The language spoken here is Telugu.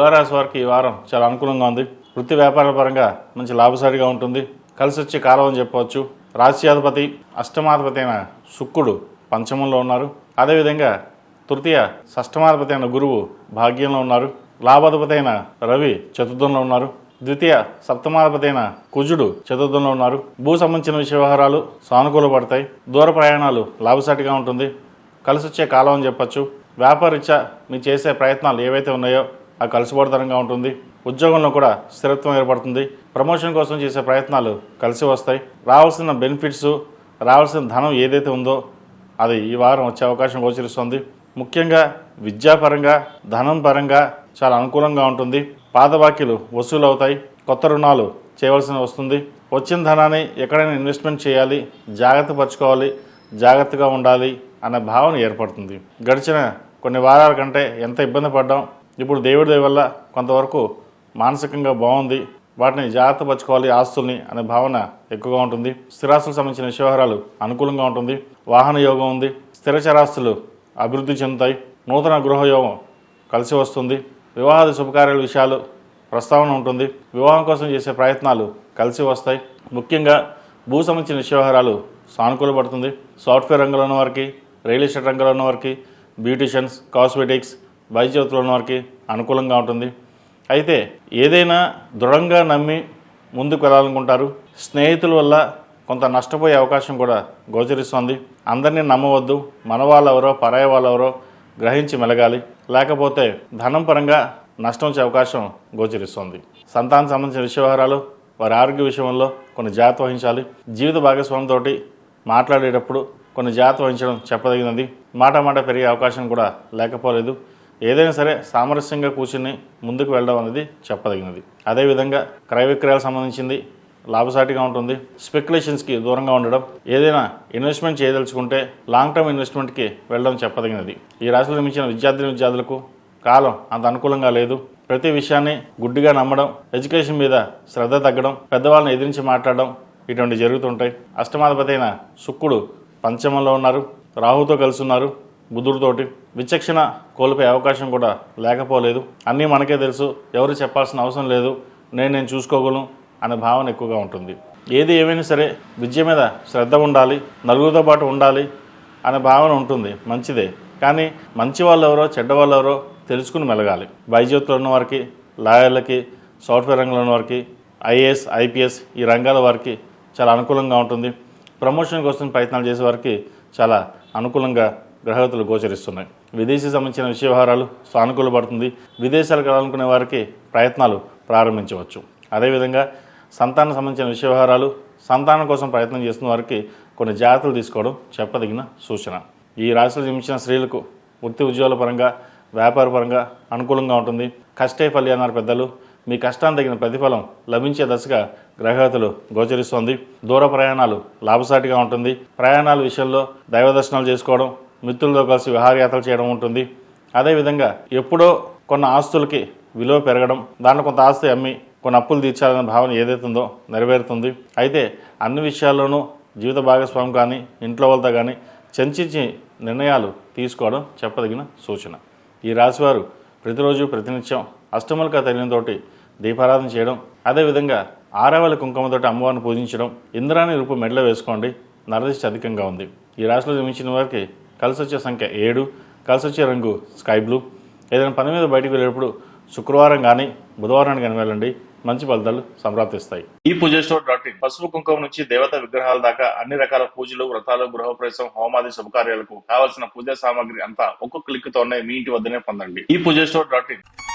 తులారాశి వారికి ఈ వారం చాలా అనుకూలంగా ఉంది. వృత్తి వ్యాపారాల పరంగా మంచి లాభసాటిగా ఉంటుంది. కలిసి వచ్చే కాలం అని చెప్పవచ్చు. రాశ్యాధిపతి అష్టమాధిపతి అయిన శుక్రుడు పంచమంలో ఉన్నారు. అదేవిధంగా తృతీయ షష్టమాధిపతి అయిన గురువు భాగ్యంలో ఉన్నారు. లాభాధిపతి అయిన రవి చతుర్థంలో ఉన్నారు. ద్వితీయ సప్తమాధిపతి అయిన కుజుడు చతుర్థంలో ఉన్నారు. భూ సంబంధించిన విషయ వ్యవహారాలు సానుకూల పడతాయి. దూర ప్రయాణాలు లాభసాటిగా ఉంటుంది. కలిసి వచ్చే కాలం అని చెప్పచ్చు. వ్యాపారరీత్యా మీరు చేసే ప్రయత్నాలు ఏవైతే ఉన్నాయో అవి కలిసిపడతరంగా ఉంటుంది. ఉద్యోగంలో కూడా స్థిరత్వం ఏర్పడుతుంది. ప్రమోషన్ కోసం చేసే ప్రయత్నాలు కలిసి వస్తాయి. రావాల్సిన బెనిఫిట్స్, రావాల్సిన ధనం ఏదైతే ఉందో అది ఈ వారం వచ్చే అవకాశం గోచరిస్తుంది. ముఖ్యంగా విద్యాపరంగా, ధనం పరంగా చాలా అనుకూలంగా ఉంటుంది. పాత బాకీలు వసూలు అవుతాయి. కొత్త రుణాలు చేయవలసి వస్తుంది. వచ్చిన ధనాన్ని ఎక్కడైనా ఇన్వెస్ట్మెంట్ చేయాలి, జాగ్రత్త పరచుకోవాలి, జాగ్రత్తగా ఉండాలి అనే భావన ఏర్పడుతుంది. గడిచిన కొన్ని వారాల కంటే ఎంత ఇబ్బంది పడ్డాం, ఇప్పుడు దేవుడి దయ వల్ల కొంతవరకు మానసికంగా బాగుంది. వాటిని జాగ్రత్త పరచుకోవాలి, ఆస్తుల్ని అనే భావన ఎక్కువగా ఉంటుంది. స్థిరాస్తులకు సంబంధించిన విషయవహారాలు అనుకూలంగా ఉంటుంది. వాహన యోగం ఉంది. స్థిర చరాస్తులు అభివృద్ధి చెందుతాయి. నూతన గృహయోగం కలిసి వస్తుంది. వివాహాది శుభకార్యాల విషయాలు ప్రస్తావన ఉంటుంది. వివాహం కోసం చేసే ప్రయత్నాలు కలిసి వస్తాయి. ముఖ్యంగా భూ సంబంధించిన విషయవహారాలు సానుకూల పడుతుంది. సాఫ్ట్వేర్ రంగంలో ఉన్న వారికి, రియల్ ఎస్టేట్ రంగంలో ఉన్న వారికి, బ్యూటిషియన్స్, కాస్మెటిక్స్, వైద్యులు ఉన్న వారికి అనుకూలంగా ఉంటుంది. అయితే ఏదైనా దృఢంగా నమ్మి ముందుకు వెళ్ళాలనుకుంటారు. స్నేహితుల వల్ల కొంత నష్టపోయే అవకాశం కూడా గోచరిస్తుంది. అందరినీ నమ్మవద్దు. మన వాళ్ళెవరో పరాయి వాళ్ళెవరో గ్రహించి మెలగాలి. లేకపోతే ధనం పరంగా నష్టం వచ్చే అవకాశం గోచరిస్తుంది. సంతానం సంబంధించిన విషయవహారాలు, వారి ఆరోగ్య విషయంలో కొన్ని జాగ్రత్త వహించాలి. జీవిత భాగస్వామితో మాట్లాడేటప్పుడు కొన్ని జాగ్రత్త వహించడం చెప్పదగినది. మాట పెరిగే అవకాశం కూడా లేకపోలేదు. ఏదైనా సరే సామరస్యంగా కూర్చుని ముందుకు వెళ్ళడం అనేది చెప్పదగినది. అదేవిధంగా క్రయ విక్రయాలకు సంబంధించింది లాభసాటిగా ఉంటుంది. స్పెక్యులేషన్స్కి దూరంగా ఉండడం, ఏదైనా ఇన్వెస్ట్మెంట్ చేయదలుచుకుంటే లాంగ్ టర్మ్ ఇన్వెస్ట్మెంట్కి వెళ్ళడం చెప్పదగినది. ఈ రాశిలో నిర్మించిన విద్యార్థులకు కాలం అంత అనుకూలంగా లేదు. ప్రతి విషయాన్ని గుడ్డిగా నమ్మడం, ఎడ్యుకేషన్ మీద శ్రద్ధ తగ్గడం, పెద్దవాళ్ళని ఎదిరించి మాట్లాడడం ఇటువంటి జరుగుతుంటాయి. అష్టమాధిపతి అయిన శుక్రుడు పంచమంలో ఉన్నారు. రాహుతో కలిసి ఉన్నారు. బుధుడితోటి విచక్షణ కోల్పోయే అవకాశం కూడా లేకపోలేదు. అన్నీ మనకే తెలుసు, ఎవరు చెప్పాల్సిన అవసరం లేదు, నేను చూసుకోగలను అనే భావన ఎక్కువగా ఉంటుంది. ఏది ఏమైనా సరే విద్య మీద శ్రద్ధ ఉండాలి, నలుగురితో పాటు ఉండాలి అనే భావన ఉంటుంది. మంచిదే, కానీ మంచి వాళ్ళు ఎవరో చెడ్డ వాళ్ళు ఎవరో తెలుసుకుని మెలగాలి. వైద్యులు ఉన్న వారికి, లాయర్లకి, సాఫ్ట్వేర్ రంగంలో ఉన్న వారికి, ఐఏఎస్, ఐపీఎస్ ఈ రంగాల వారికి చాలా అనుకూలంగా ఉంటుంది. ప్రమోషన్ కోసం ప్రయత్నాలు చేసే వారికి చాలా అనుకూలంగా గ్రహగతులు గోచరిస్తున్నాయి. విదేశీ సంబంధించిన విషయ వ్యవహారాలు సానుకూల పడుతుంది. విదేశాలకు వెళ్ళాలనుకునే వారికి ప్రయత్నాలు ప్రారంభించవచ్చు. అదేవిధంగా సంతానం సంబంధించిన విషయ వ్యవహారాలు, సంతానం కోసం ప్రయత్నం చేస్తున్న వారికి కొన్ని జాగ్రత్తలు తీసుకోవడం చెప్పదగిన సూచన. ఈ రాశిలో జన్మించిన స్త్రీలకు వృత్తి ఉద్యోగాల పరంగా, వ్యాపార పరంగా అనుకూలంగా ఉంటుంది. కష్టే ఫలి అన్నారు పెద్దలు. మీ కష్టానికి తగిన ప్రతిఫలం లభించే దశగా గ్రహగతులు గోచరిస్తోంది. దూర ప్రయాణాలు లాభసాటిగా ఉంటుంది. ప్రయాణాల విషయంలో దైవ దర్శనాలు చేసుకోవడం, మిత్రులతో కలిసి విహారయాత్రలు చేయడం ఉంటుంది. అదేవిధంగా ఎప్పుడో కొన్ని ఆస్తులకి విలువ పెరగడం, దాంట్లో కొంత ఆస్తి అమ్మి కొన్ని అప్పులు తీర్చాలనే భావన ఏదైతే ఉందో నెరవేరుతుంది. అయితే అన్ని విషయాల్లోనూ జీవిత భాగస్వామి కానీ, ఇంట్లో వాళ్ళతో కానీ చర్చించి నిర్ణయాలు తీసుకోవడం చెప్పదగిన సూచన. ఈ రాశివారు ప్రతిరోజు ప్రతినిత్యం అష్టములక తైలంతోటి దీపారాధన చేయడం, అదేవిధంగా ఆరవల కుంకుమతోటి అమ్మవారిని పూజించడం, ఇంద్రాణి రూపు మెడలో వేసుకోండి. నరదిష్టి అధికంగా ఉంది. ఈ రాశిలో జన్మించిన వారికి కలిసి వచ్చే సంఖ్య 7, కలిసి వచ్చే రంగు స్కై బ్లూ. ఏదైనా పని మీద బయటకు వెళ్ళేటప్పుడు శుక్రవారం కానీ బుధవారాన్ని కానీ వెళ్ళండి. మంచి ఫలితాలు సంప్రాప్తిస్తాయి. ఈ పూజస్టోర్.in పసుపు కుంకుమ నుంచి దేవత విగ్రహాల దాకా అన్ని రకాల పూజలు, వ్రతాలు, గృహప్రవేశం, హోమాది శుభకార్యాలకు కావలసిన పూజా సామాగ్రి అంతా ఒక్కొక్క క్లిక్ తోనే మీ ఇంటి వద్దనే పొందండి. ఈ పూజస్టోర్.in